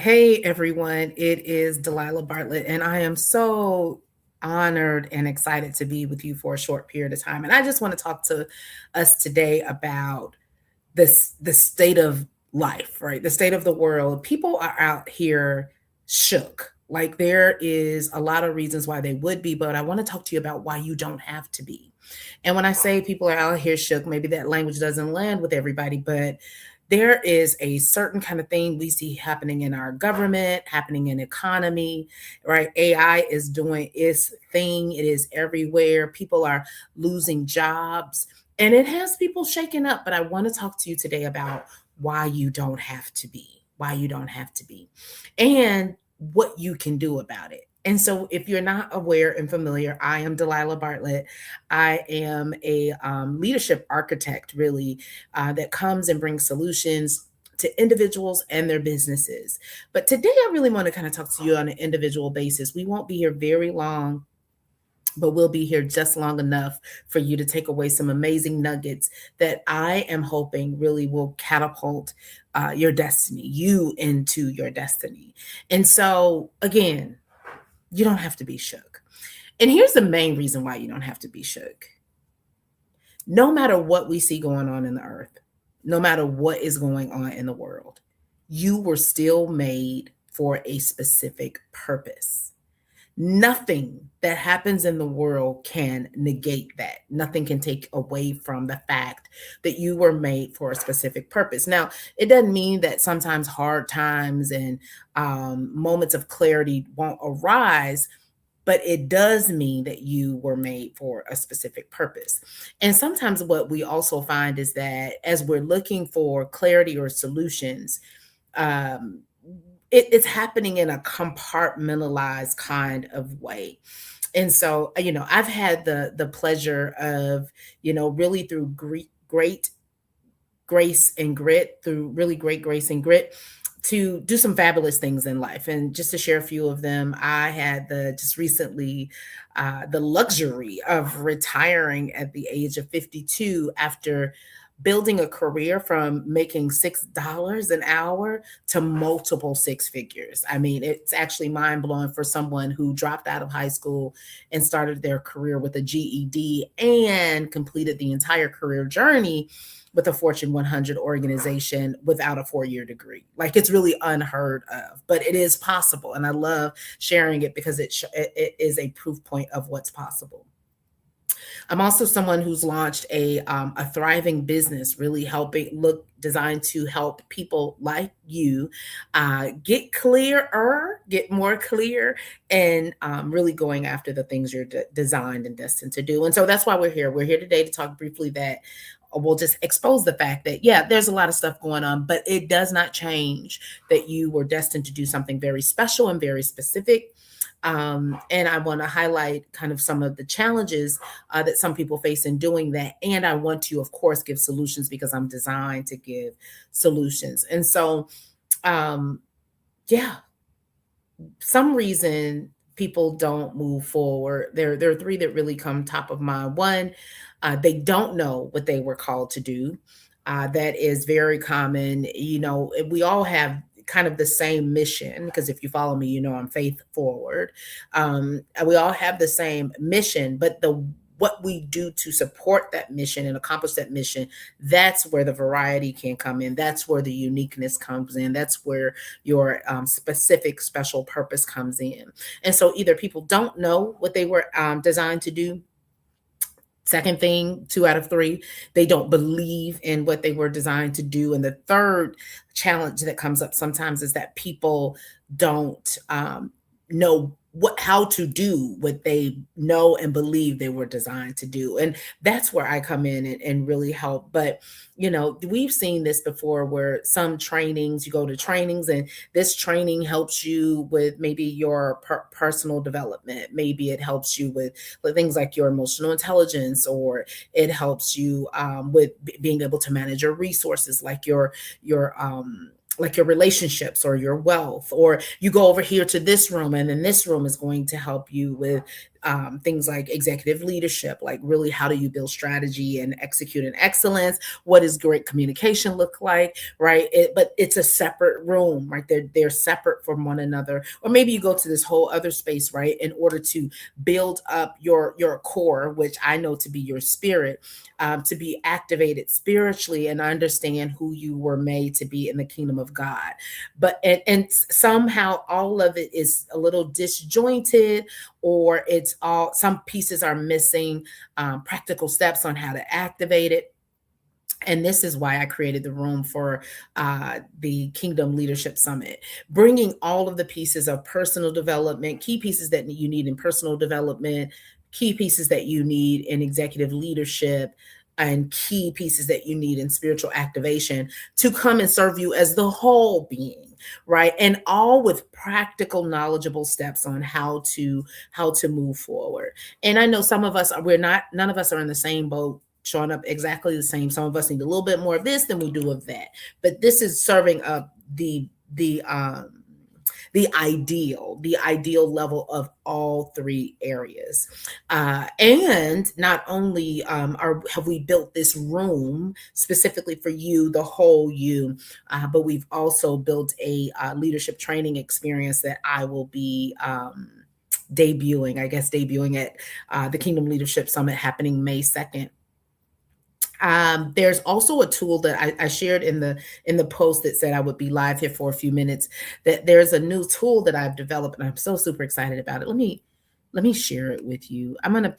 Hey everyone, it is Delilah Bartlett, and I am so honored and excited to be with you for a short period of time. And I just want to talk to us today about the state of life, right? The state of the world. People are out here shook. Like there is a lot of reasons why they would be, but I want to talk to you about why you don't have to be. And when I say people are out here shook, maybe that language doesn't land with everybody, but there is a certain kind of thing we see happening in our government, happening in economy, right? AI is doing its thing. It is everywhere. People are losing jobs and it has people shaken up. But I want to talk to you today about why you don't have to be, why you don't have to be, and what you can do about it. And so, if you're not aware and familiar, I am Delilah Bartlett. I am a leadership architect, really, that comes and brings solutions to individuals and their businesses. But today, I really want to kind of talk to you on an individual basis. We won't be here very long, but we'll be here just long enough for you to take away some amazing nuggets that I am hoping really will catapult your destiny, you into your destiny. And so, again, you don't have to be shook. And here's the main reason why you don't have to be shook. No matter what we see going on in the earth, no matter what is going on in the world, you were still made for a specific purpose. Nothing that happens in the world can negate that. Nothing can take away from the fact that you were made for a specific purpose. Now, it doesn't mean that sometimes hard times and moments of clarity won't arise, but it does mean that you were made for a specific purpose. And sometimes what we also find is that as we're looking for clarity or solutions, um, it's happening in a compartmentalized kind of way. And so, I've had the pleasure of, really through great grace and grit, through really great grace and grit, to do some fabulous things in life. And just to share a few of them, I had the just recently the luxury of retiring at the age of 52 after building a career from making $6 an hour to multiple six figures. I mean, it's actually mind blowing for someone who dropped out of high school and started their career with a GED and completed the entire career journey with a Fortune 100 organization without a 4-year degree. Like it's really unheard of, but it is possible. And I love sharing it because it is a proof point of what's possible. I'm also someone who's launched a thriving business, really helping look designed to help people like you get clearer, get more clear, and really going after the things you're designed and destined to do. And so that's why we're here. We're here today to talk briefly that we'll just expose the fact that, yeah, there's a lot of stuff going on, but it does not change that you were destined to do something very special and very specific. And I want to highlight kind of some of the challenges that some people face in doing that. And I want to, of course, give solutions because I'm designed to give solutions. And so, um, yeah, some reason people don't move forward. There are three that really come top of mind. One, they don't know what they were called to do. That is very common. We all have kind of the same mission because if you follow me, I'm faith forward. We all have the same mission, but the what we do to support that mission and accomplish that mission, that's where the variety can come in. That's where the uniqueness comes in. That's where your specific special purpose comes in. And so either people don't know what they were designed to do. Second thing, 2 out of 3, they don't believe in what they were designed to do. And the third challenge that comes up sometimes is that people don't know how to do what they know and believe they were designed to do. And that's where I come in and really help. But we've seen this before where some trainings, you go to trainings and this training helps you with maybe your personal development. Maybe it helps you with things like your emotional intelligence, or it helps you with being able to manage your resources, like your relationships or your wealth, or you go over here to this room and then this room is going to help you with things like executive leadership, like really how do you build strategy and execute in excellence? What does great communication look like, right? But it's a separate room, right? They're separate from one another. Or maybe you go to this whole other space, right, in order to build up your core, which I know to be your spirit, to be activated spiritually and understand who you were made to be in the kingdom of God. But and somehow all of it is a little disjointed, or it's all, some pieces are missing practical steps on how to activate it. And this is why I created the room for the Kingdom Leadership Summit, bringing all of the pieces of personal development, key pieces that you need in personal development, key pieces that you need in executive leadership, and key pieces that you need in spiritual activation to come and serve you as the whole being, right? And all with practical, knowledgeable steps on how to move forward. And I know some of us, we're not, none of us are in the same boat, showing up exactly the same. Some of us need a little bit more of this than we do of that. But this is serving up the ideal level of all three areas. And not only have we built this room specifically for you, the whole you, but we've also built a leadership training experience that I will be debuting at the Kingdom Leadership Summit happening May 2nd. There's also a tool that I shared in the post that said I would be live here for a few minutes. That there's a new tool that I've developed, and I'm so super excited about it. Let me share it with you. I'm gonna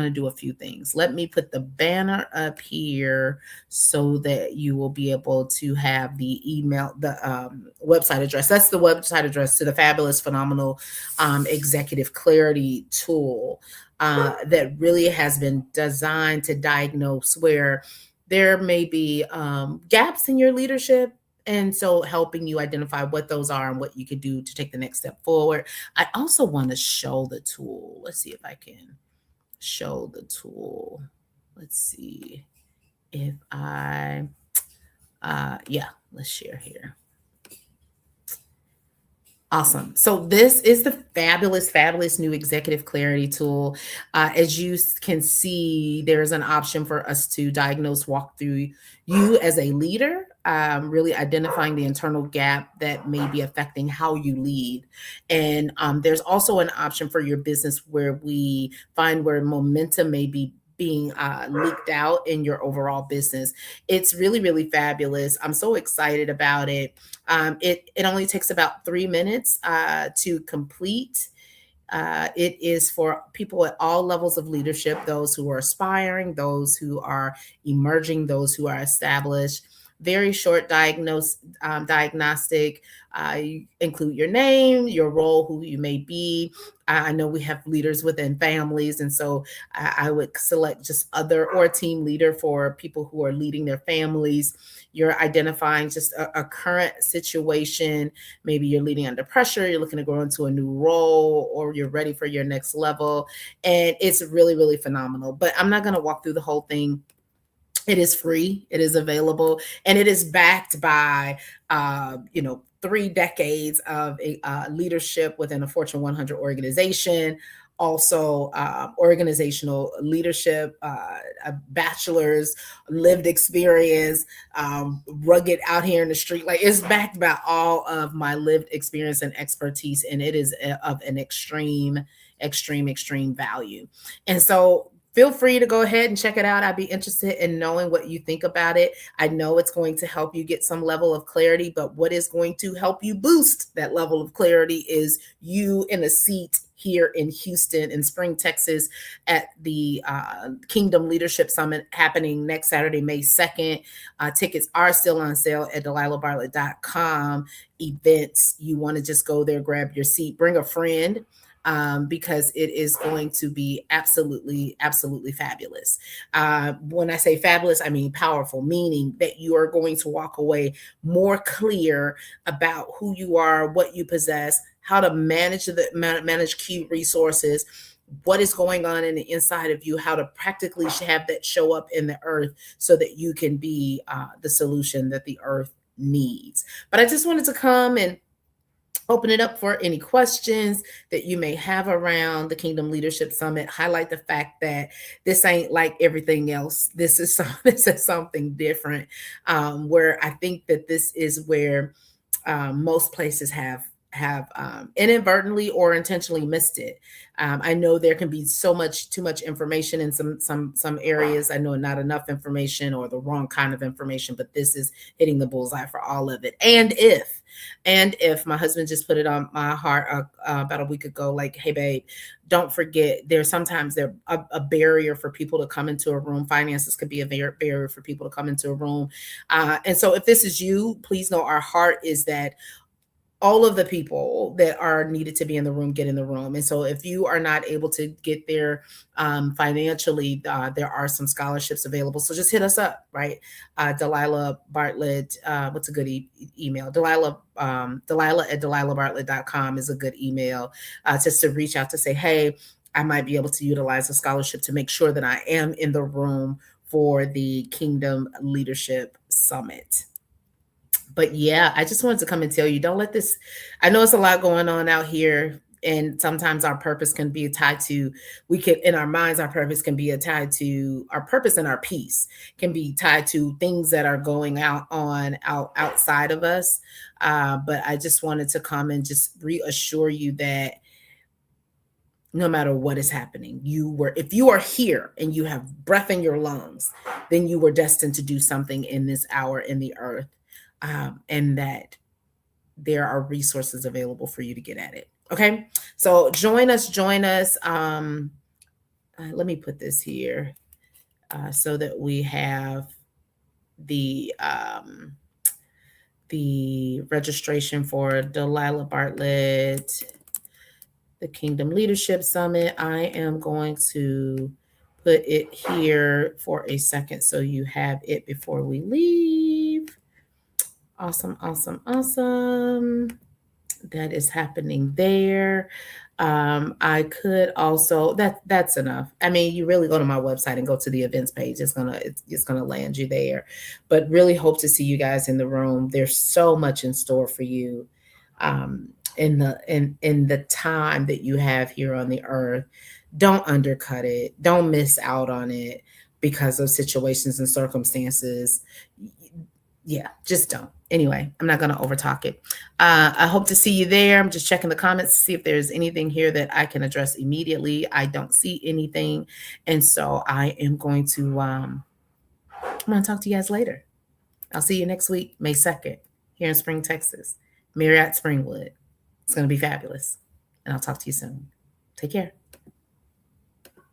do a few things. Let me put the banner up here so that you will be able to have the email, the website address. That's the website address to the fabulous, phenomenal executive clarity tool. That really has been designed to diagnose where there may be gaps in your leadership. And so helping you identify what those are and what you could do to take the next step forward. I also want to show the tool. Let's see if I can show the tool. Let's see if yeah, let's share here. Awesome. So this is the fabulous new executive clarity tool. As you can see, there's an option for us to diagnose, walk through you as a leader, really identifying the internal gap that may be affecting how you lead. And there's also an option for your business where we find where momentum may be being leaked out in your overall business. It's really fabulous. I'm so excited about it. It only takes about 3 minutes to complete. It is for people at all levels of leadership, those who are aspiring, those who are emerging, those who are established. Very short diagnostic. You include your name, your role, who you may be. I know we have leaders within families, and so I would select just other or a team leader for people who are leading their families. You're identifying just a current situation. Maybe you're leading under pressure, you're looking to grow into a new role, or you're ready for your next level. And it's really phenomenal. But I'm not going to walk through the whole thing. It is free, it is available, and it is backed by 3 decades of leadership within a Fortune 100 organization. Also, organizational leadership, a bachelor's lived experience, rugged out here in the street. Like, it's backed by all of my lived experience and expertise, and it is of an extreme value. And so feel free to go ahead and check it out. I'd be interested in knowing what you think about it. I know it's going to help you get some level of clarity, but what is going to help you boost that level of clarity is you in a seat here in Houston, in Spring, Texas, at the Kingdom Leadership Summit happening next Saturday, May 2nd. Tickets are still on sale at DelilahBartlett.com. Events, you want to just go there, grab your seat, bring a friend. Because it is going to be absolutely fabulous. When I say fabulous, I mean powerful, meaning that you are going to walk away more clear about who you are, what you possess, how to manage key resources, what is going on in the inside of you, how to practically have that show up in the earth so that you can be the solution that the earth needs. But I just wanted to come and open it up for any questions that you may have around the Kingdom Leadership Summit. Highlight the fact that this ain't like everything else. This is this is something different. Where I think that this is where most places have inadvertently or intentionally missed it. I know there can be too much information in some areas. I know not enough information or the wrong kind of information, but this is hitting the bullseye for all of it. And if my husband just put it on my heart about a week ago, like, hey babe, don't forget there's sometimes there a barrier for people to come into a room. Finances could be a barrier for people to come into a room. And so if this is you, please know our heart is that all of the people that are needed to be in the room get in the room. And so if you are not able to get there financially, there are some scholarships available. So just hit us up, right? Delilah Bartlett, what's a good email? Delilah at delilahbartlett.com is a good email, just to reach out to say, hey, I might be able to utilize a scholarship to make sure that I am in the room for the Kingdom Leadership Summit. But yeah, I just wanted to come and tell you, don't let this, I know it's a lot going on out here. And sometimes our purpose can be tied to, we can, in our minds, our purpose can be tied to our purpose, and our peace can be tied to things that are going outside of us. But I just wanted to come and just reassure you that no matter what is happening, if you are here and you have breath in your lungs, then you were destined to do something in this hour in the earth. And that there are resources available for you to get at it. Okay. So join us. Let me put this here so that we have the registration for Delilah Bartlett, the Kingdom Leadership Summit. I am going to put it here for a second so you have it before we leave. Awesome. That is happening there. I could also, that's enough. I mean, you really go to my website and go to the events page. It's gonna land you there. But really hope to see you guys in the room. There's so much in store for you in the time that you have here on the earth. Don't undercut it. Don't miss out on it because of situations and circumstances. Yeah, just don't. Anyway, I'm not going to overtalk it. I hope to see you there. I'm just checking the comments to see if there's anything here that I can address immediately. I don't see anything. And so I am going to talk to you guys later. I'll see you next week, May 2nd, here in Spring, Texas, Marriott Springwood. It's going to be fabulous. And I'll talk to you soon. Take care.